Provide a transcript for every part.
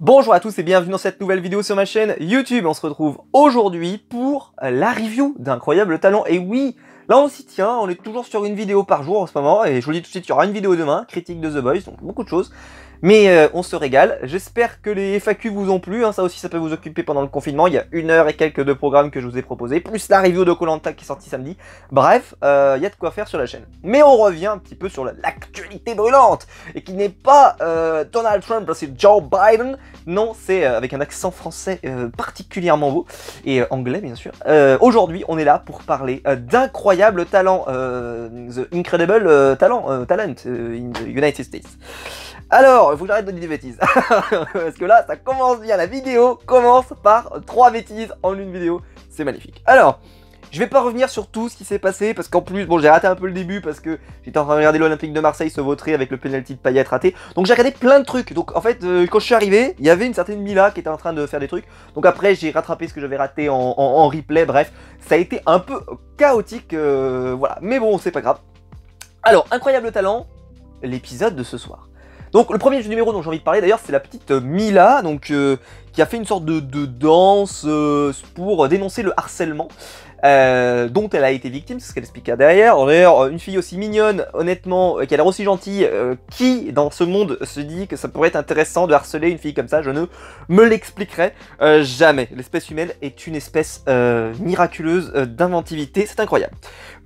Bonjour à tous et bienvenue dans cette nouvelle vidéo sur ma chaîne YouTube. On se retrouve aujourd'hui pour la review d'Incroyable Talent. Et oui, là on s'y tient, on est toujours sur une vidéo par jour en ce moment. Et je vous dis tout de suite, il y aura une vidéo demain, critique de The Boys, donc beaucoup de choses. Mais on se régale. J'espère que les FAQ vous ont plu, hein, ça aussi ça peut vous occuper pendant le confinement. Il y a 1 heure et quelques de programmes que je vous ai proposé, plus la review de Koh-Lanta qui est sortie samedi. Bref, il y a de quoi faire sur la chaîne. Mais on revient un petit peu sur l'actualité brûlante, et qui n'est pas Donald Trump, c'est Joe Biden. Non, c'est avec un accent français particulièrement beau, et anglais bien sûr. Aujourd'hui, on est là pour parler d'Incroyable Talent, The Incredible Talent in the United States. Alors, il faut que j'arrête de dire des bêtises, parce que là, ça commence bien, la vidéo commence par 3 bêtises en une vidéo, c'est magnifique. Alors, je vais pas revenir sur tout ce qui s'est passé, parce qu'en plus, bon, j'ai raté un peu le début, parce que j'étais en train de regarder l'Olympique de Marseille se vautrer avec le penalty de Payet raté, donc j'ai regardé plein de trucs. Donc en fait, quand je suis arrivé, il y avait une certaine Mila qui était en train de faire des trucs, donc après j'ai rattrapé ce que j'avais raté en replay, bref, ça a été un peu chaotique, voilà, mais bon, c'est pas grave. Alors, Incroyable Talent, l'épisode de ce soir. Donc le premier numéro dont j'ai envie de parler d'ailleurs, c'est la petite Mila, donc qui a fait une sorte de danse pour dénoncer le harcèlement dont elle a été victime, c'est ce qu'elle expliqua derrière. D'ailleurs, une fille aussi mignonne, honnêtement, qui a l'air aussi gentille, qui dans ce monde se dit que ça pourrait être intéressant de harceler une fille comme ça, je ne me l'expliquerai jamais. L'espèce humaine est une espèce miraculeuse d'inventivité, c'est incroyable.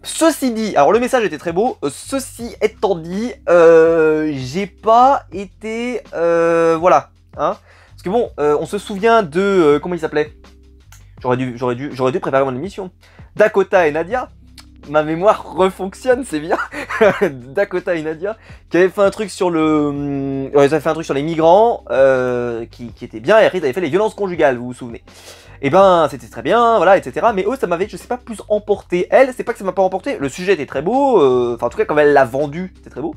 Ceci dit, alors le message était très beau, ceci étant dit, j'ai pas été, voilà, hein, parce que bon, on se souvient de, comment il s'appelait? J'aurais dû préparer mon émission. Dakota et Nadia, ma mémoire refonctionne, c'est bien. Dakota et Nadia, qui avaient fait un truc sur le, ils avaient fait un truc sur les migrants, qui était bien, et Reed avait fait les violences conjugales, vous vous souvenez? Et ben, c'était très bien, voilà, etc. Mais eux, ça m'avait, je sais pas, plus emporté. Elle, c'est pas que ça m'a pas emporté, le sujet était très beau, enfin, en tout cas, quand elle l'a vendu, c'était très beau.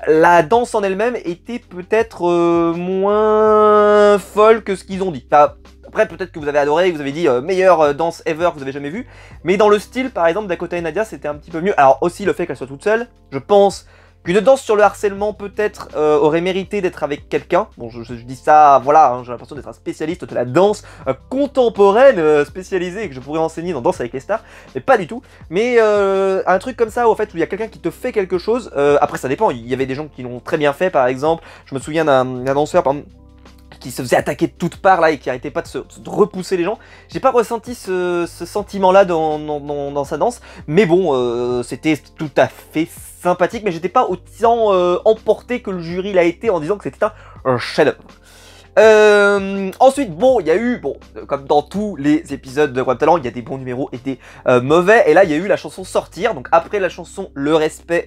La danse en elle-même était peut-être moins folle que ce qu'ils ont dit. Enfin, après, peut-être que vous avez adoré, que vous avez dit meilleure danse ever que vous avez jamais vue. Mais dans le style, par exemple, Dakota et Nadia, c'était un petit peu mieux. Alors aussi, le fait qu'elle soit toute seule, je pense qu'une danse sur le harcèlement, peut-être, aurait mérité d'être avec quelqu'un. Bon, je dis ça, voilà, hein, j'ai l'impression d'être un spécialiste de la danse contemporaine spécialisée, que je pourrais enseigner dans Danse avec les stars, mais pas du tout. Mais un truc comme ça, en fait, où il y a quelqu'un qui te fait quelque chose, après ça dépend, il y avait des gens qui l'ont très bien fait, par exemple, je me souviens d'un danseur, par exemple, qui se faisait attaquer de toutes parts là et qui arrêtait pas de repousser les gens. J'ai pas ressenti ce sentiment là dans sa danse, mais bon, c'était tout à fait sympathique, mais j'étais pas autant emporté que le jury l'a été en disant que c'était un chef-d'œuvre. Ensuite, bon, il y a eu, bon, comme dans tous les épisodes de Incroyable Talent, il y a des bons numéros et des mauvais, et là il y a eu la chanson Sortir, donc après la chanson le respect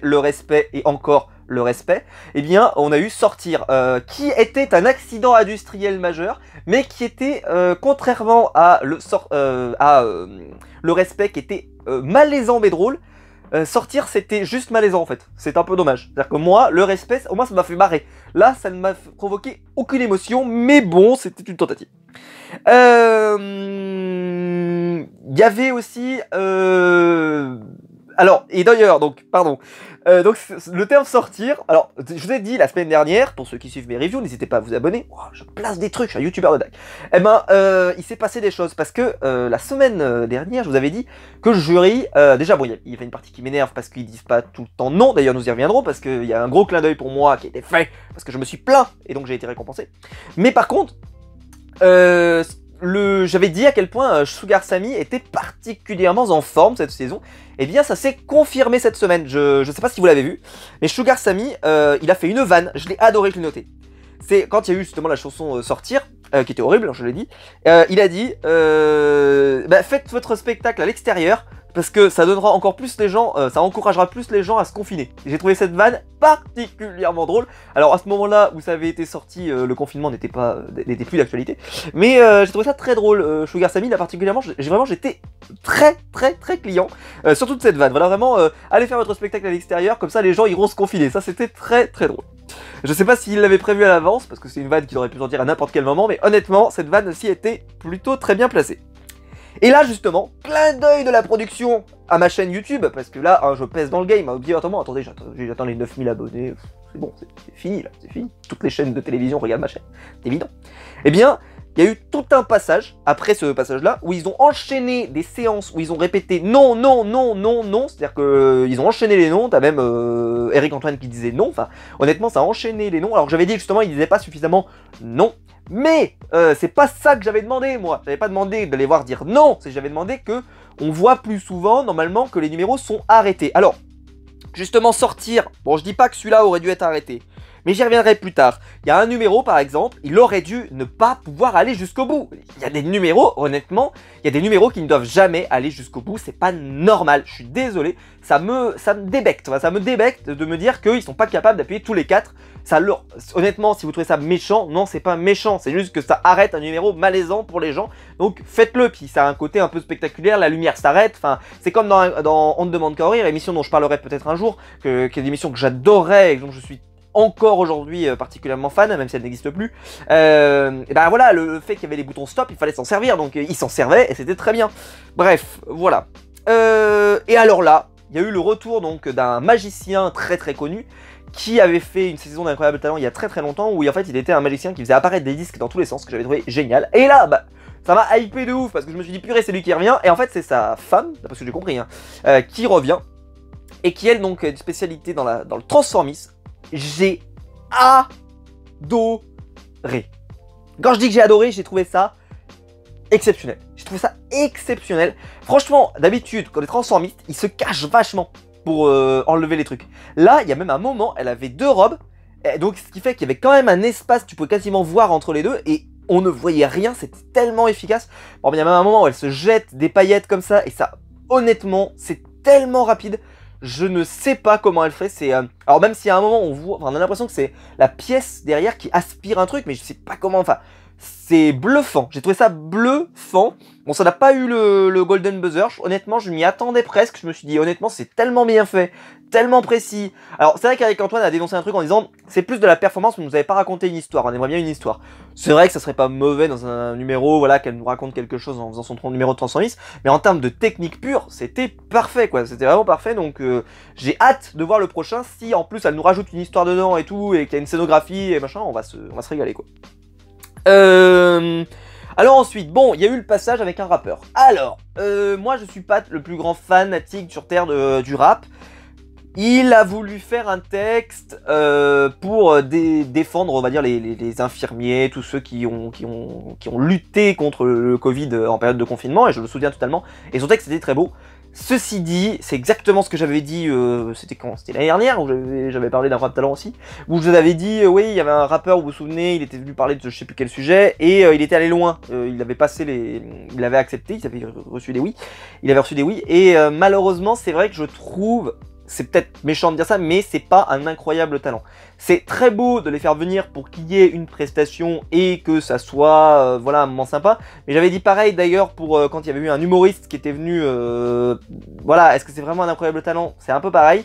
et encore le respect, eh bien on a eu Sortir, qui était un accident industriel majeur, mais qui était, contrairement à le respect qui était malaisant mais drôle, Sortir c'était juste malaisant en fait, c'est un peu dommage. C'est-à-dire que moi, le respect, au moins ça m'a fait marrer. Là, ça ne m'a provoqué aucune émotion, mais bon, c'était une tentative. Il y avait aussi... Alors, et d'ailleurs, donc, pardon, donc le terme sortir, alors, je vous ai dit la semaine dernière, pour ceux qui suivent mes reviews, n'hésitez pas à vous abonner, oh, je place des trucs, je suis un youtubeur de dingue. Eh ben, il s'est passé des choses, parce que la semaine dernière, je vous avais dit que le jury, déjà, bon, il y avait une partie qui m'énerve, parce qu'ils disent pas tout le temps non, d'ailleurs nous y reviendrons, parce qu'il y a un gros clin d'œil pour moi qui a été fait, parce que je me suis plaint, et donc j'ai été récompensé. Mais par contre, j'avais dit à quel point Sugar Sammy était particulièrement en forme cette saison. Eh bien ça s'est confirmé cette semaine, je sais pas si vous l'avez vu, mais Sugar Sammy, il a fait une vanne, je l'ai adoré, je l'ai noté. C'est quand il y a eu justement la chanson Sortir, qui était horrible, je l'ai dit, il a dit bah, faites votre spectacle à l'extérieur, parce que ça donnera encore plus les gens, ça encouragera plus les gens à se confiner. J'ai trouvé cette vanne particulièrement drôle. Alors à ce moment-là où ça avait été sorti, le confinement n'était plus d'actualité, mais j'ai trouvé ça très drôle. Sugar Sammy là particulièrement, j'étais très client sur toute cette vanne. Voilà vraiment, allez faire votre spectacle à l'extérieur, comme ça les gens iront se confiner. Ça c'était très drôle. Je sais pas s'il l'avait prévu à l'avance, parce que c'est une vanne qu'il aurait pu sortir à n'importe quel moment, mais honnêtement cette vanne aussi était plutôt très bien placée. Et là justement, clin d'œil de la production à ma chaîne YouTube, parce que là, hein, je pèse dans le game, obligatoirement, attendez, j'attends les 9000 abonnés, c'est bon, c'est fini là, c'est fini. Toutes les chaînes de télévision regardent ma chaîne, c'est évident. Eh bien, il y a eu tout un passage, après ce passage-là, où ils ont enchaîné des séances, où ils ont répété non, non, non, non, non, c'est-à-dire qu'ils ont enchaîné les noms, t'as même Eric Antoine qui disait non, enfin, honnêtement, ça a enchaîné les noms, alors que j'avais dit justement, il disait pas suffisamment non, mais c'est pas ça que j'avais demandé, moi, j'avais pas demandé de les voir dire non, c'est j'avais demandé que on voit plus souvent, normalement, que les numéros sont arrêtés. Alors, justement, sortir, bon, je dis pas que celui-là aurait dû être arrêté, mais j'y reviendrai plus tard. Il y a un numéro, par exemple, il aurait dû ne pas pouvoir aller jusqu'au bout. Il y a des numéros, honnêtement, il y a des numéros qui ne doivent jamais aller jusqu'au bout. C'est pas normal. Je suis désolé. Ça me débecte. Ça me débecte de me dire qu'ils sont pas capables d'appuyer tous les 4. Honnêtement, si vous trouvez ça méchant, non, c'est pas méchant. C'est juste que ça arrête un numéro malaisant pour les gens. Donc, faites-le. Puis, ça a un côté un peu spectaculaire. La lumière s'arrête. Enfin, c'est comme dans On ne demande qu'à rire, émission dont je parlerai peut-être un jour, qui est une émission que j'adorais et dont je suis encore aujourd'hui particulièrement fan, même si elle n'existe plus. Et ben voilà, le fait qu'il y avait les boutons stop, il fallait s'en servir, donc ils s'en servaient et c'était très bien. Bref, voilà. Et alors là, il y a eu le retour donc d'un magicien très très connu qui avait fait une saison d'Incroyable Talent il y a très très longtemps, où en fait il était un magicien qui faisait apparaître des disques dans tous les sens, que j'avais trouvé génial. Et là, bah, ça m'a hypé de ouf parce que je me suis dit purée, c'est lui qui revient. Et en fait c'est sa femme, parce que j'ai compris, hein, qui revient et qui elle donc a une spécialité dans le transformisme. J'ai adoré. Quand je dis que j'ai adoré, j'ai trouvé ça exceptionnel. J'ai trouvé ça exceptionnel. Franchement, d'habitude, quand les transformistes, ils se cachent vachement pour enlever les trucs. Là, il y a même un moment, elle avait 2 robes, donc ce qui fait qu'il y avait quand même un espace, tu pouvais quasiment voir entre les deux, et on ne voyait rien, c'était tellement efficace. Bon, il y a même un moment où elle se jette des paillettes comme ça, et ça, honnêtement, c'est tellement rapide. Je ne sais pas comment elle fait, c'est... Alors même si à un moment on voit, enfin, on a l'impression que c'est la pièce derrière qui aspire un truc, mais je sais pas comment, enfin... C'est bluffant, j'ai trouvé ça bluffant. Bon, ça n'a pas eu le Golden Buzzer, honnêtement je m'y attendais presque, je me suis dit honnêtement c'est tellement bien fait, tellement précis. Alors c'est vrai qu'Eric Antoine a dénoncé un truc en disant c'est plus de la performance, mais vous nous avez pas raconté une histoire, on aimerait bien une histoire. C'est vrai que ça serait pas mauvais dans un numéro, voilà, qu'elle nous raconte quelque chose en faisant son numéro de transformisme, mais en termes de technique pure, c'était parfait quoi, c'était vraiment parfait, donc j'ai hâte de voir le prochain, si en plus elle nous rajoute une histoire dedans et tout, et qu'il y a une scénographie et machin, on va se régaler quoi. Alors ensuite, bon, il y a eu le passage avec un rappeur. Alors, moi je suis pas le plus grand fanatique sur Terre du rap. Il a voulu faire un texte pour défendre, on va dire, les infirmiers, tous ceux qui ont lutté contre le Covid en période de confinement, et je le soutiens totalement. Et son texte était très beau. Ceci dit, c'est exactement ce que j'avais dit, c'était quand? C'était l'année dernière, où j'avais parlé d'un rap talent aussi, où je vous avais dit, oui, il y avait un rappeur, vous vous souvenez, il était venu parler de je sais plus quel sujet, et il était allé loin, il avait passé il avait accepté, il avait reçu des oui, et malheureusement, c'est vrai que je trouve, c'est peut-être méchant de dire ça, mais c'est pas un incroyable talent. C'est très beau de les faire venir pour qu'il y ait une prestation et que ça soit, voilà, un moment sympa. Mais j'avais dit pareil d'ailleurs pour quand il y avait eu un humoriste qui était venu, voilà, est-ce que c'est vraiment un incroyable talent? C'est un peu pareil.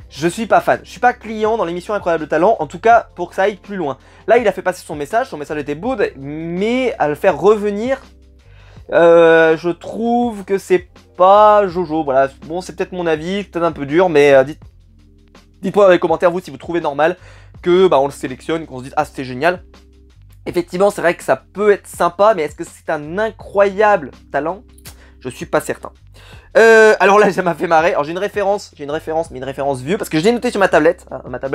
Je suis pas fan, je suis pas client dans l'émission Incroyable Talent, en tout cas pour que ça aille plus loin. Là, il a fait passer son message était beau, mais à le faire revenir, je trouve que c'est pas Jojo, voilà, bon c'est peut-être mon avis, peut-être un peu dur, mais dites-moi dans les commentaires vous si vous trouvez normal que bah, on le sélectionne, qu'on se dise ah c'était génial. Effectivement c'est vrai que ça peut être sympa, mais est-ce que c'est un incroyable talent? Je suis pas certain. Alors là ça m'a fait marrer, alors j'ai une référence, mais une référence vieux, parce que je l'ai noté sur ma tablette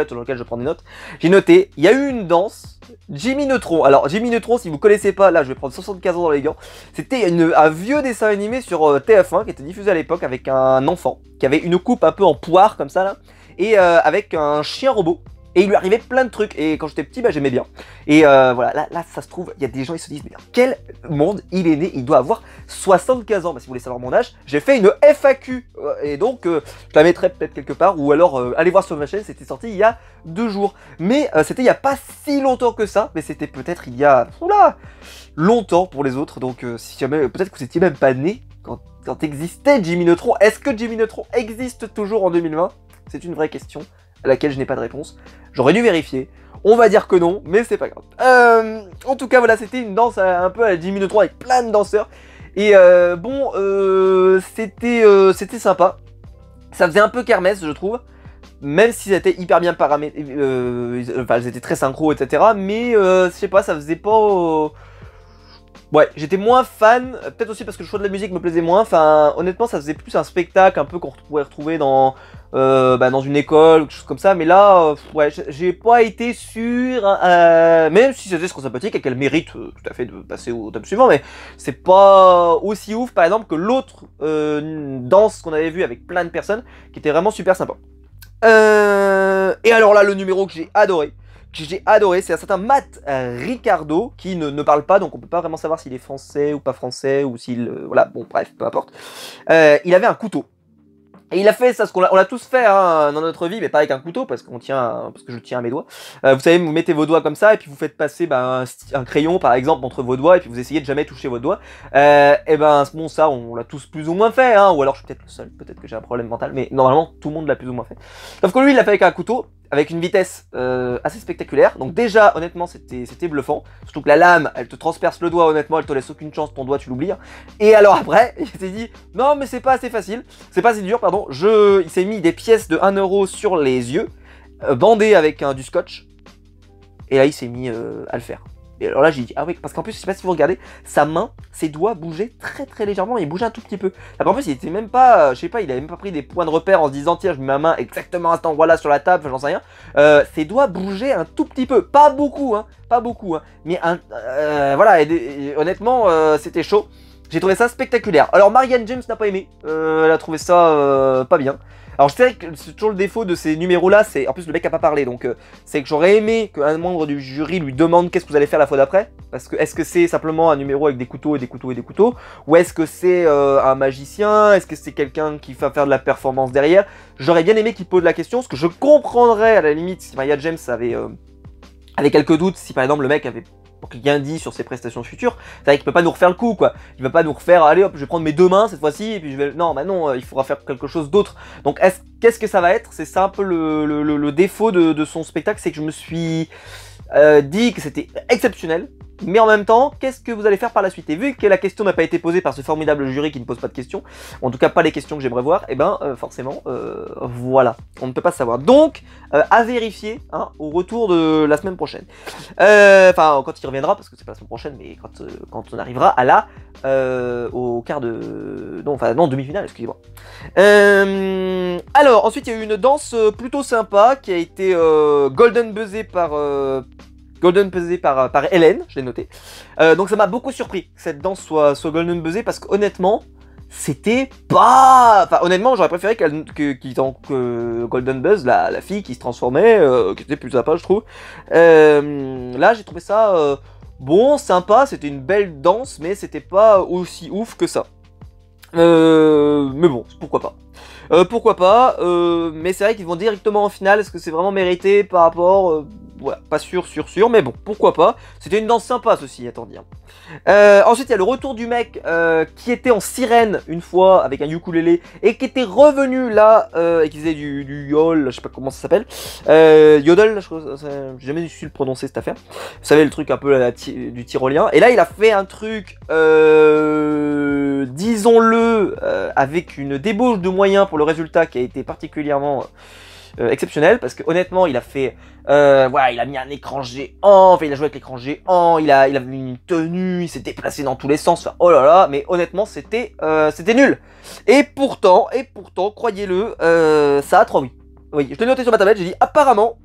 sur laquelle je prends des notes. J'ai noté, il y a eu une danse, Jimmy Neutron. Alors Jimmy Neutron, si vous connaissez pas, là je vais prendre 75 ans dans les gants. C'était un vieux dessin animé sur TF1 qui était diffusé à l'époque avec un enfant qui avait une coupe un peu en poire comme ça là, et avec un chien robot. Et il lui arrivait plein de trucs, et quand j'étais petit, bah, j'aimais bien. Et voilà, là, ça se trouve, il y a des gens, ils se disent, mais dans quel monde il est né? Il doit avoir 75 ans. Bah, si vous voulez savoir mon âge, j'ai fait une FAQ. Et donc, je la mettrai peut-être quelque part, ou alors, allez voir sur ma chaîne, c'était sorti il y a 2 jours. Mais c'était il n'y a pas si longtemps que ça, mais c'était peut-être il y a, oula, longtemps pour les autres. Donc, si jamais, peut-être que vous étiez même pas né quand existait Jimmy Neutron. Est-ce que Jimmy Neutron existe toujours en 2020? C'est une vraie question à laquelle je n'ai pas de réponse. J'aurais dû vérifier. On va dire que non, mais c'est pas grave. En tout cas, voilà, c'était une danse un peu à la Jimmy Neutron avec plein de danseurs. Et bon, c'était sympa. Ça faisait un peu kermesse, je trouve. Même si c'était hyper bien paramétré, enfin, elles étaient très synchro, etc. Mais je sais pas, ça faisait pas. Ouais, j'étais moins fan, peut-être aussi parce que le choix de la musique me plaisait moins. Enfin, honnêtement, ça faisait plus un spectacle un peu qu'on pourrait retrouver dans, dans une école ou quelque chose comme ça. Mais là, ouais, j'ai pas été sûr, même si c'était trop sympathique et qu'elle mérite tout à fait de passer au top suivant. Mais c'est pas aussi ouf, par exemple, que l'autre danse qu'on avait vu avec plein de personnes qui était vraiment super sympa. Et alors là, le numéro que j'ai adoré, c'est un certain Matt Ricardo qui ne parle pas, donc on peut pas vraiment savoir s'il est français ou pas français, ou s'il... voilà, bon, bref, peu importe. Il avait un couteau. Et il a fait ça, ce qu'on l'a tous fait hein, dans notre vie, mais pas avec un couteau, parce que je tiens à mes doigts. Vous savez, vous mettez vos doigts comme ça, et puis vous faites passer un crayon, par exemple, entre vos doigts, et puis vous essayez de jamais toucher votre doigt. Et ben, bon, ça, on l'a tous plus ou moins fait, hein, ou alors je suis peut-être le seul, peut-être que j'ai un problème mental, mais normalement, tout le monde l'a plus ou moins fait. Sauf que lui, il l'a fait avec un couteau, avec une vitesse assez spectaculaire. Donc déjà, honnêtement, c'était bluffant. Surtout que la lame, elle te transperce le doigt, honnêtement, elle te laisse aucune chance, ton doigt, tu l'oublies. Et alors après, il s'est dit, non, mais c'est pas assez facile, c'est pas assez dur, pardon. Il s'est mis des pièces de 1 euro sur les yeux, bandées avec du scotch. Et là, il s'est mis à le faire. Et alors là, j'ai dit, ah oui, parce qu'en plus, je sais pas si vous regardez, sa main, ses doigts bougeaient très très légèrement, il bougeait un tout petit peu. Alors en plus, il était même pas, je sais pas, il avait même pas pris des points de repère en se disant, tiens, je mets ma main exactement à cet endroit-là sur la table, j'en sais rien. Ses doigts bougeaient un tout petit peu, pas beaucoup, hein, mais voilà, et honnêtement, c'était chaud. J'ai trouvé ça spectaculaire. Alors Marianne James n'a pas aimé, elle a trouvé ça pas bien. Alors je sais que c'est toujours le défaut de ces numéros là, c'est en plus le mec a pas parlé, donc c'est que j'aurais aimé qu'un membre du jury lui demande qu'est-ce que vous allez faire la fois d'après. Parce que est-ce que c'est simplement un numéro avec des couteaux et des couteaux et des couteaux, ou est-ce que c'est un magicien, est-ce que c'est quelqu'un qui va faire de la performance derrière. J'aurais bien aimé qu'il pose la question, parce que je comprendrais à la limite si Marianne James avait quelques doutes, si par exemple le mec avait rien dit sur ses prestations futures. C'est vrai qu'il peut pas nous refaire le coup, quoi. Il va pas nous refaire, allez hop, je vais prendre mes deux mains cette fois-ci, et puis je vais... Non, bah non, il faudra faire quelque chose d'autre. Donc qu'est-ce que ça va être? C'est ça un peu le défaut de son spectacle, c'est que je me suis dit que c'était exceptionnel, mais en même temps, qu'est-ce que vous allez faire par la suite? Et vu que la question n'a pas été posée par ce formidable jury qui ne pose pas de questions, en tout cas pas les questions que j'aimerais voir, et ben forcément, voilà, on ne peut pas savoir. Donc, à vérifier hein, au retour de la semaine prochaine. Enfin, quand il reviendra, parce que c'est pas la semaine prochaine, mais quand on arrivera à la... au quart de... Non, enfin, non, demi-finale, excusez-moi. Alors, ensuite, il y a eu une danse plutôt sympa qui a été golden buzzée par Hélène, je l'ai noté. Donc ça m'a beaucoup surpris que cette danse soit golden buzzée parce qu'honnêtement, c'était pas... Enfin honnêtement, j'aurais préféré que Golden Buzz, la fille qui se transformait, qui était plus sympa je trouve. Là j'ai trouvé ça bon, sympa, c'était une belle danse, mais c'était pas aussi ouf que ça. Mais bon, pourquoi pas. Mais c'est vrai qu'ils vont directement en finale, est-ce que c'est vraiment mérité par rapport... voilà, pas sûr, mais bon, pourquoi pas. C'était une danse sympa, ceci, attendez. Ensuite, il y a le retour du mec qui était en sirène une fois avec un ukulélé et qui était revenu là et qui faisait du yol, je sais pas comment ça s'appelle. Yodel, j'ai jamais su le prononcer cette affaire. Vous savez, le truc un peu du tyrolien. Et là, il a fait un truc, disons-le, avec une débauche de moyens pour le résultat qui a été particulièrement... exceptionnel parce que honnêtement il a fait voilà, il a mis un écran géant, enfin il a joué avec l'écran géant, il a mis une tenue, il s'est déplacé dans tous les sens, enfin, oh là là, mais honnêtement c'était nul. Et pourtant croyez-le, ça a 3 oui. Oui, je l'ai noté sur ma tablette, j'ai dit apparemment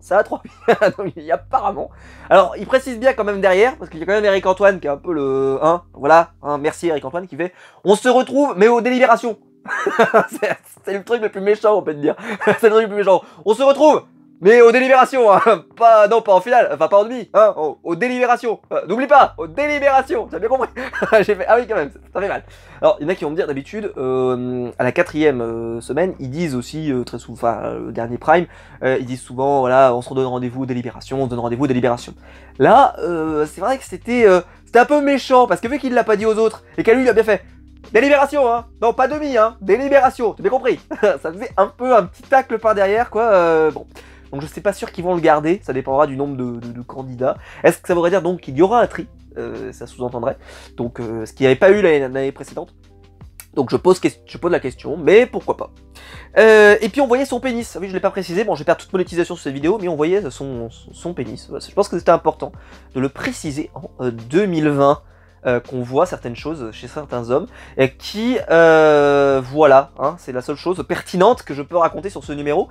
ça a 3 oui. Donc, il y a apparemment. Alors il précise bien quand même derrière parce qu'il y a quand même Eric Antoine qui est un peu le voilà, merci Eric Antoine qui fait on se retrouve mais aux délibérations. C'est le truc le plus méchant, on peut te dire. C'est le truc le plus méchant. On se retrouve, mais aux délibérations, hein. Pas en finale, enfin pas en demi, hein, aux délibérations. N'oublie pas, aux délibérations, t'as bien compris. J'ai fait, ah oui quand même, ça fait mal. Alors, il y en a qui vont me dire d'habitude, à la 4e semaine, ils disent aussi très souvent, enfin le dernier prime, ils disent souvent, voilà, on se redonne rendez-vous aux délibérations, on se donne rendez-vous aux délibérations. Là, c'est vrai que c'était un peu méchant, parce que vu qu'il l'a pas dit aux autres, et qu'à lui il a bien fait, délibération, hein. Non, pas demi, hein. Délibération, t'as bien compris. Ça faisait un peu un petit tacle par derrière, quoi. Bon. Donc je suis pas sûr qu'ils vont le garder. Ça dépendra du nombre de candidats. Est-ce que ça voudrait dire donc qu'il y aura un tri ça sous-entendrait. Donc, ce qu'il n'y avait pas eu l'année précédente. Donc je pose la question, mais pourquoi pas. Et puis on voyait son pénis, oui je l'ai pas précisé, bon je vais perdre toute monétisation sur cette vidéo, mais on voyait son pénis. Je pense que c'était important de le préciser en 2020, qu'on voit certaines choses chez certains hommes, et qui, voilà, hein, c'est la seule chose pertinente que je peux raconter sur ce numéro.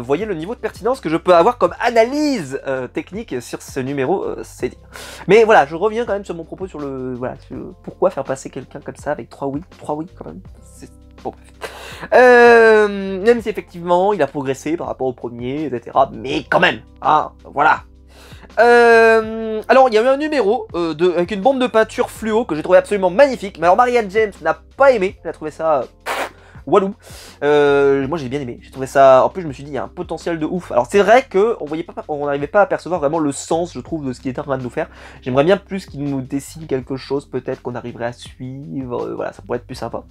Voyez le niveau de pertinence que je peux avoir comme analyse technique sur ce numéro, c'est dire. Mais voilà, je reviens quand même sur mon propos sur le, voilà, sur pourquoi faire passer quelqu'un comme ça avec 3 oui quand même. Bon, bref. Même si effectivement il a progressé par rapport au premier, etc. Mais quand même, hein, voilà. Alors il y a eu un numéro avec une bombe de peinture fluo que j'ai trouvé absolument magnifique. Mais alors Marianne James n'a pas aimé, elle a trouvé ça walou. Moi j'ai bien aimé, j'ai trouvé ça. En plus je me suis dit il y a un potentiel de ouf. Alors c'est vrai que on n'arrivait pas à percevoir vraiment le sens, je trouve, de ce qu'il était en train de nous faire. J'aimerais bien plus qu'il nous dessine quelque chose, peut-être qu'on arriverait à suivre. Voilà, ça pourrait être plus sympa.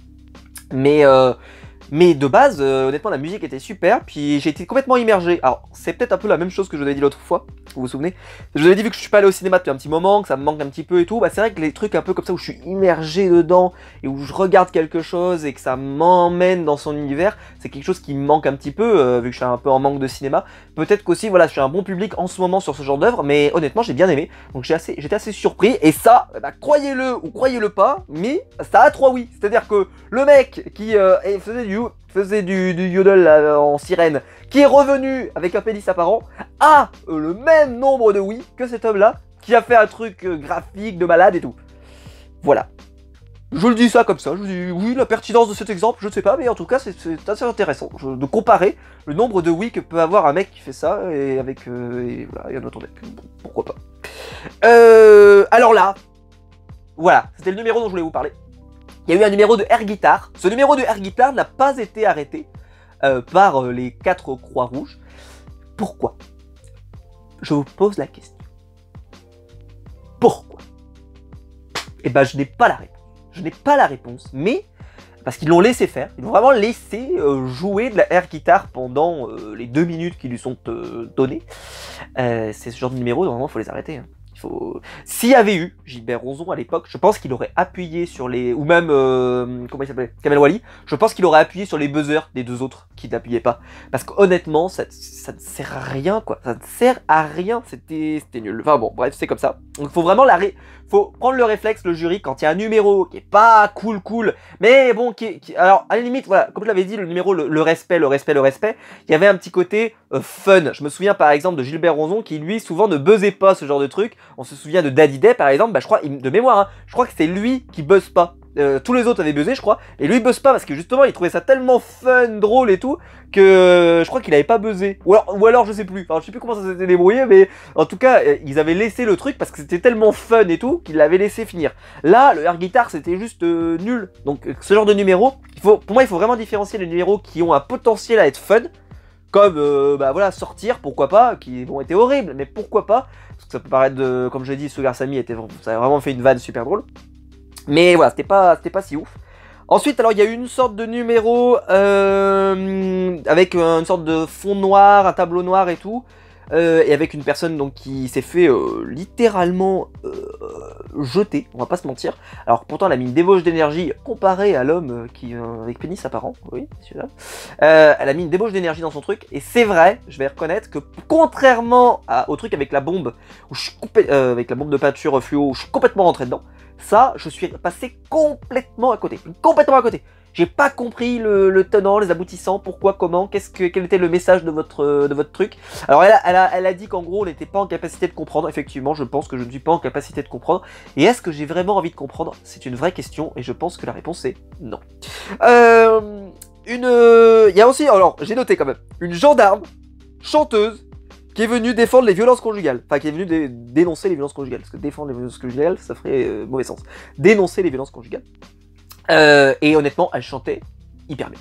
Mais de base, honnêtement, la musique était super, puis j'ai été complètement immergé. Alors, c'est peut-être un peu la même chose que je vous avais dit l'autre fois, vous vous souvenez? Je vous avais dit, vu que je suis pas allé au cinéma depuis un petit moment, que ça me manque un petit peu et tout, bah c'est vrai que les trucs un peu comme ça où je suis immergé dedans, et où je regarde quelque chose, et que ça m'emmène dans son univers, c'est quelque chose qui me manque un petit peu, vu que je suis un peu en manque de cinéma. Peut-être qu'aussi, voilà, je suis un bon public en ce moment sur ce genre d'œuvre, mais honnêtement, j'ai bien aimé, donc j'étais assez surpris, et ça, bah, croyez-le ou croyez-le pas, mais ça a 3 oui. C'est-à-dire que le mec qui faisait du yodel là, en sirène, qui est revenu avec un pénis apparent, a le même nombre de oui que cet homme-là, qui a fait un truc graphique de malade et tout. Voilà. Je le dis ça comme ça, je dis oui, la pertinence de cet exemple, je ne sais pas, mais en tout cas c'est assez intéressant de comparer le nombre de oui que peut avoir un mec qui fait ça, et avec et voilà, et un autre mec, bon, pourquoi pas. Alors là, voilà, c'était le numéro dont je voulais vous parler. Il y a eu un numéro de air guitar. Ce numéro de air guitar n'a pas été arrêté par les 4 croix rouges. Pourquoi? Je vous pose la question. Pourquoi? Eh ben, je n'ai pas la réponse. Je n'ai pas la réponse, mais parce qu'ils l'ont laissé faire. Ils l'ont vraiment laissé jouer de la air guitar pendant les 2 minutes qui lui sont données. C'est ce genre de numéro, normalement, il faut les arrêter. Hein. S'il y avait eu Gilbert Rozon à l'époque, je pense qu'il aurait appuyé sur les... Ou même, comment il s'appelait, Kamel Wally, je pense qu'il aurait appuyé sur les buzzers des 2 autres qui n'appuyaient pas. Parce qu'honnêtement, ça ne sert à rien, quoi. Ça ne sert à rien, c'était nul. Enfin bon, bref, c'est comme ça. Donc faut vraiment faut prendre le réflexe, le jury, quand il y a un numéro qui est pas cool, mais bon, alors, à la limite, voilà, comme je l'avais dit, le numéro, le respect, il y avait un petit côté fun. Je me souviens par exemple de Gilbert Rozon qui, lui, souvent ne buzzait pas ce genre de truc. On se souvient de Daddy Day par exemple, bah, je crois, de mémoire, hein, je crois que c'est lui qui buzz pas. Tous les autres avaient buzzé, je crois, et lui il buzz pas parce que justement il trouvait ça tellement fun, drôle et tout, que je crois qu'il avait pas buzzé. Ou alors je sais plus, enfin je sais plus comment ça s'était débrouillé, mais en tout cas ils avaient laissé le truc parce que c'était tellement fun et tout qu'ils l'avaient laissé finir. Là, le air guitar c'était juste nul. Donc ce genre de numéro, pour moi il faut vraiment différencier les numéros qui ont un potentiel à être fun, comme bah voilà, sortir, pourquoi pas, qui vont être horribles, mais pourquoi pas, parce que ça peut paraître, comme je l'ai dit, Sugar Sammy ça a vraiment fait une vanne super drôle. Mais voilà, c'était pas si ouf. Ensuite, alors il y a eu une sorte de numéro avec une sorte de fond noir, un tableau noir et tout, et avec une personne donc qui s'est fait littéralement jeter, on va pas se mentir. Alors pourtant elle a mis une débauche d'énergie comparée à l'homme qui avec pénis apparent, oui, celui-là. Elle a mis une débauche d'énergie dans son truc, et c'est vrai, je vais reconnaître que contrairement au truc avec la bombe, où je suis avec la bombe de peinture fluo, où je suis complètement rentré dedans. Ça, je suis passé complètement à côté. Complètement à côté. J'ai pas compris le tenant, les aboutissants, pourquoi, comment, quel était le message de votre truc. Alors elle a dit qu'en gros on n'était pas en capacité de comprendre. Effectivement, je pense que je ne suis pas en capacité de comprendre. Et est-ce que j'ai vraiment envie de comprendre? C'est une vraie question et je pense que la réponse est non. Il y a aussi, alors j'ai noté quand même, une gendarme, chanteuse, qui est venu défendre les violences conjugales. Enfin, qui est venu dénoncer les violences conjugales. Parce que défendre les violences conjugales, ça ferait mauvais sens. Dénoncer les violences conjugales. Et honnêtement, elle chantait hyper bien.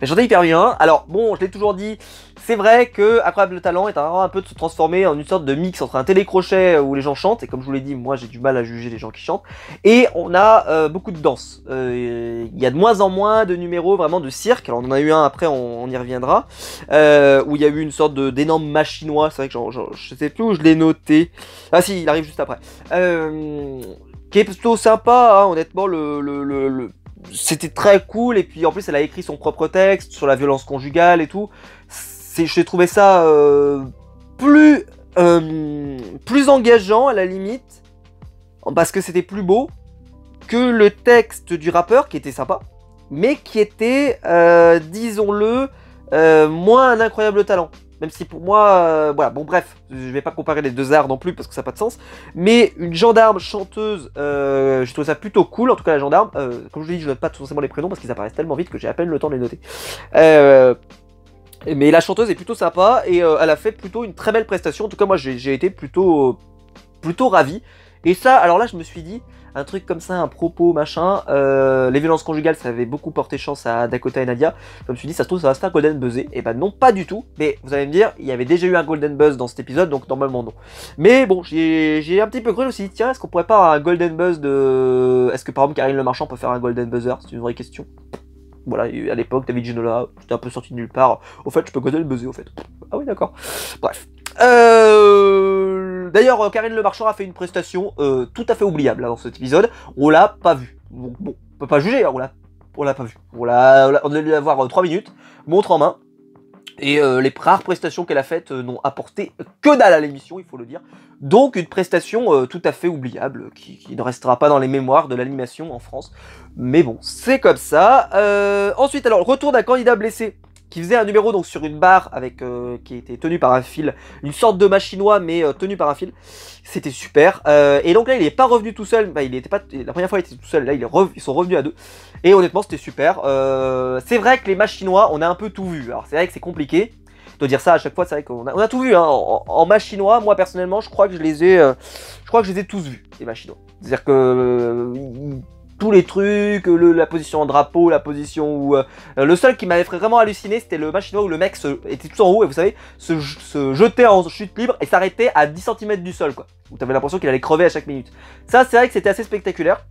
Elle chantait hyper bien. Alors bon, je l'ai toujours dit, c'est vrai que Incroyable Talent est un peu de se transformer en une sorte de mix entre un télécrochet où les gens chantent, et comme je vous l'ai dit, moi j'ai du mal à juger les gens qui chantent, et on a beaucoup de danse. Il y a de moins en moins de numéros vraiment de cirque. Alors on en a eu un après, on y reviendra, où il y a eu une sorte d'énorme machinois. C'est vrai que je sais plus où je l'ai noté. Ah si, il arrive juste après. Qui est plutôt sympa, hein, honnêtement, c'était très cool, et puis en plus elle a écrit son propre texte sur la violence conjugale et tout. J'ai trouvé ça plus engageant à la limite, parce que c'était plus beau que le texte du rappeur qui était sympa, mais qui était, disons-le, moins un incroyable talent. Même si pour moi, voilà, bon bref, je vais pas comparer les deux arts non plus parce que ça n'a pas de sens. Mais une gendarme chanteuse, je trouve ça plutôt cool, en tout cas la gendarme. Comme je vous dis, je note pas forcément les prénoms parce qu'ils apparaissent tellement vite que j'ai à peine le temps de les noter. Mais la chanteuse est plutôt sympa et elle a fait plutôt une très belle prestation. En tout cas, moi j'ai été plutôt ravi. Et ça, alors là, je me suis dit, un truc comme ça, un propos, machin, les violences conjugales, ça avait beaucoup porté chance à Dakota et Nadia. Je me suis dit, ça se trouve, ça va se faire golden buzzer. Et ben non, pas du tout. Mais vous allez me dire, il y avait déjà eu un golden buzz dans cet épisode, donc normalement non. Mais bon, j'ai un petit peu cru, je me suis dit, tiens, est-ce qu'on pourrait pas avoir un golden buzz de... Est-ce que par exemple, Karine Le Marchand peut faire un golden buzzer? C'est une vraie question. Voilà, à l'époque, David Ginola, c'était un peu sorti de nulle part. Au fait, je peux golden buzzer, au fait. Ah oui, d'accord. Bref. D'ailleurs, Karine Le Marchand a fait une prestation tout à fait oubliable là, dans cet épisode. On l'a pas vu. Bon, on peut pas juger, hein, on l'a pas vu. On a dû avoir 3 minutes, montre en main. Et les rares prestations qu'elle a faites n'ont apporté que dalle à l'émission, il faut le dire. Donc une prestation tout à fait oubliable, qui ne restera pas dans les mémoires de l'animation en France. Mais bon, c'est comme ça. Ensuite, alors, retour d'un candidat blessé qui faisait un numéro donc sur une barre avec qui était tenu par un fil, une sorte de machinois mais tenu par un fil. C'était super. Et donc là, il n'est pas revenu tout seul. Bah, il était pas la première fois, il était tout seul. Là, ils sont revenus à 2. Et honnêtement, c'était super. C'est vrai que les machinois, on a un peu tout vu. Alors c'est vrai que c'est compliqué de dire ça à chaque fois. C'est vrai qu'on a tout vu. Hein. En machinois, moi personnellement, je crois que je les ai tous vus, les machinois. C'est-à-dire que tous les trucs, la position en drapeau, la position où... le seul qui m'avait fait vraiment halluciner, c'était le machinois où le mec était tout en haut et vous savez, se jetait en chute libre et s'arrêtait à 10 cm du sol, quoi. Où t'avais l'impression qu'il allait crever à chaque minute. Ça, c'est vrai que c'était assez spectaculaire.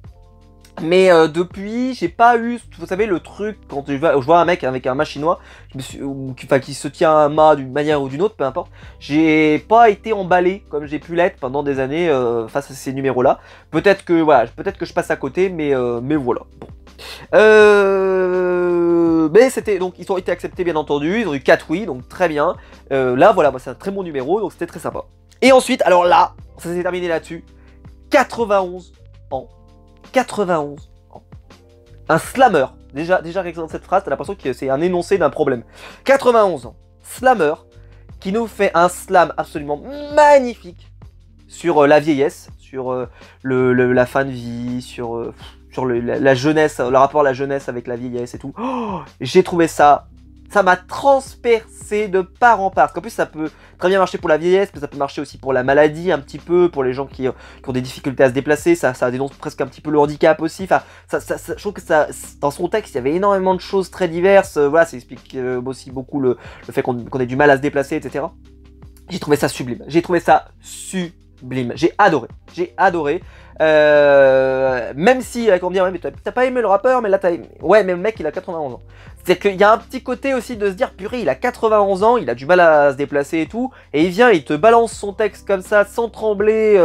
Mais depuis, j'ai pas eu, vous savez, le truc, quand je vois un mec avec un machinois, qui se tient à un mât d'une manière ou d'une autre, peu importe, j'ai pas été emballé comme j'ai pu l'être pendant des années face à ces numéros-là. Peut-être que, voilà, peut-être que je passe à côté, mais voilà. Bon. Mais c'était, donc, ils ont été acceptés, bien entendu, ils ont eu 4 oui, donc très bien. Là, voilà, moi, c'est un très bon numéro, donc c'était très sympa. Et ensuite, alors là, ça s'est terminé là-dessus, 91 ans. 91 ans. Un slammer. Déjà rien que dans cette phrase, t'as l'impression que c'est un énoncé d'un problème. 91 ans. Slammer qui nous fait un slam absolument magnifique sur la vieillesse, sur la fin de vie, sur la jeunesse, le rapport à la jeunesse avec la vieillesse et tout. Oh, j'ai trouvé ça... Ça m'a transpercé de part en part. Parce qu'en plus, ça peut très bien marcher pour la vieillesse, mais ça peut marcher aussi pour la maladie, un petit peu, pour les gens qui ont des difficultés à se déplacer. Ça dénonce presque un petit peu le handicap aussi. Enfin, je trouve que dans son texte, il y avait énormément de choses très diverses. Voilà, ça explique aussi beaucoup le fait qu'on ait du mal à se déplacer, etc. J'ai trouvé ça sublime. J'ai trouvé ça sublime. J'ai adoré. J'ai adoré. Même si, on me dit, ouais, mais t'as pas aimé le rappeur, mais là t'as aimé. Ouais, mais le mec, il a 91 ans. C'est-à-dire qu'il y a un petit côté aussi de se dire, purée, il a 91 ans, il a du mal à se déplacer et tout, et il vient, il te balance son texte comme ça, sans trembler.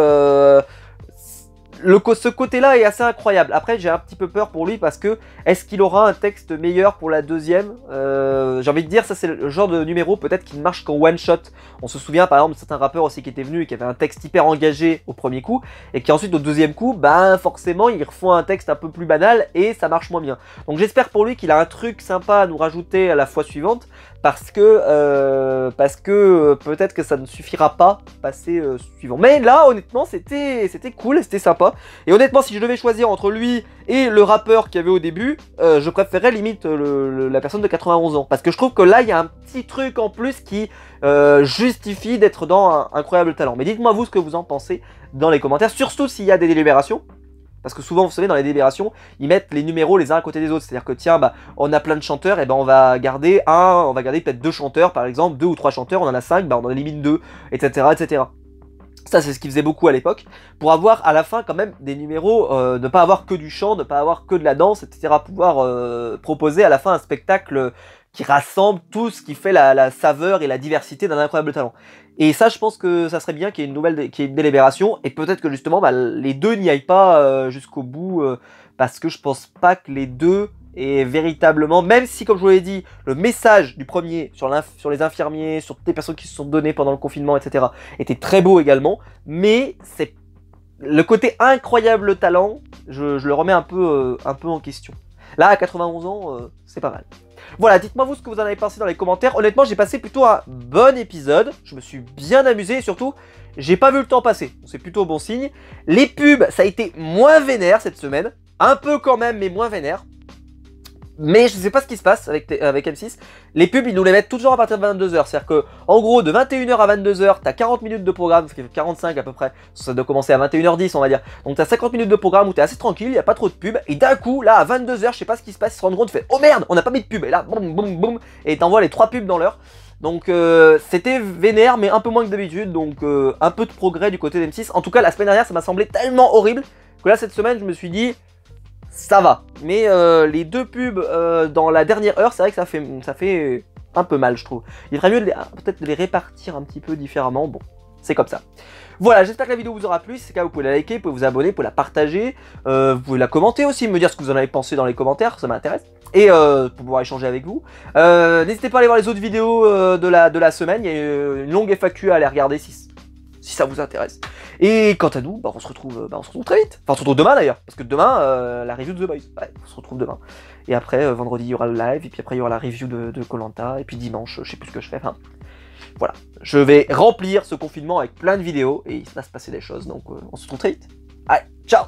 Ce côté-là est assez incroyable. Après, j'ai un petit peu peur pour lui parce que est-ce qu'il aura un texte meilleur pour la deuxième? J'ai envie de dire, ça c'est le genre de numéro peut-être qui ne marche qu'en one shot. On se souvient par exemple de certains rappeurs aussi qui étaient venus et qui avaient un texte hyper engagé au premier coup et qui ensuite au deuxième coup, ben forcément ils refont un texte un peu plus banal et ça marche moins bien. Donc j'espère pour lui qu'il a un truc sympa à nous rajouter à la fois suivante parce que peut-être que ça ne suffira pas passer suivant. Mais là honnêtement c'était cool, c'était sympa. Et honnêtement si je devais choisir entre lui et le rappeur qu'il y avait au début, je préférerais limite la personne de 91 ans. Parce que je trouve que là il y a un petit truc en plus qui justifie d'être dans un incroyable talent. Mais dites-moi vous ce que vous en pensez dans les commentaires, surtout s'il y a des délibérations. Parce que souvent, vous savez, dans les délibérations, ils mettent les numéros les uns à côté des autres. C'est-à-dire que tiens, bah, on a plein de chanteurs, et ben on va garder peut-être 2 chanteurs, par exemple, 2 ou 3 chanteurs, on en a 5, bah on en élimine 2, etc., etc. Ça, c'est ce qu'ils faisaient beaucoup à l'époque, pour avoir à la fin quand même des numéros, ne pas avoir que du chant, ne pas avoir que de la danse, etc. Pouvoir proposer à la fin un spectacle qui rassemble tout ce qui fait la saveur et la diversité d'un incroyable talent. Et ça, je pense que ça serait bien qu'il y ait une délibération, et peut-être que justement, bah, les deux n'y aillent pas jusqu'au bout, parce que je pense pas que les deux aient véritablement, même si, comme je vous l'ai dit, le message du premier sur les infirmiers, sur toutes les personnes qui se sont données pendant le confinement, etc., était très beau également, mais c'est le côté incroyable talent, je le remets un peu en question. Là, à 91 ans, c'est pas mal. Voilà, dites-moi vous ce que vous en avez pensé dans les commentaires. Honnêtement, j'ai passé plutôt un bon épisode. Je me suis bien amusé et surtout, j'ai pas vu le temps passer. C'est plutôt bon signe. Les pubs, ça a été moins vénère cette semaine. Un peu quand même, mais moins vénère. Mais je sais pas ce qui se passe avec M6. Les pubs, ils nous les mettent toujours à partir de 22h. C'est-à-dire que, en gros, de 21h à 22h, t'as 40 minutes de programme, ce qui fait 45 à peu près. Ça doit commencer à 21h10, on va dire. Donc t'as 50 minutes de programme où t'es assez tranquille, y a pas trop de pubs. Et d'un coup, là, à 22h, je sais pas ce qui se passe, ils se rendent compte, tu fais oh merde, on n'a pas mis de pub. Et là, boum, boum, boum. Et t'envoies les 3 pubs dans l'heure. Donc c'était vénère, mais un peu moins que d'habitude. Donc un peu de progrès du côté d'M6. En tout cas, la semaine dernière, ça m'a semblé tellement horrible que là, cette semaine, je me suis dit. Ça va, mais les 2 pubs dans la dernière heure, c'est vrai que ça fait un peu mal, je trouve. Il ferait mieux peut-être de les répartir un petit peu différemment, bon, c'est comme ça. Voilà, j'espère que la vidéo vous aura plu, si c'est le cas, vous pouvez la liker, vous pouvez vous abonner, vous pouvez la partager, vous pouvez la commenter aussi, me dire ce que vous en avez pensé dans les commentaires, ça m'intéresse, et pour pouvoir échanger avec vous. N'hésitez pas à aller voir les autres vidéos de la semaine, il y a une longue FAQ à aller regarder si ça vous intéresse. Et quant à nous, bah, on se retrouve très vite. Enfin, on se retrouve demain d'ailleurs, parce que demain, la review de The Boys. Ouais, on se retrouve demain. Et après, vendredi, il y aura le live, et puis après, il y aura la review de Koh-Lanta, et puis dimanche, je sais plus ce que je fais. Enfin, voilà. Je vais remplir ce confinement avec plein de vidéos, et il va se passer des choses, donc on se retrouve très vite. Allez, ciao!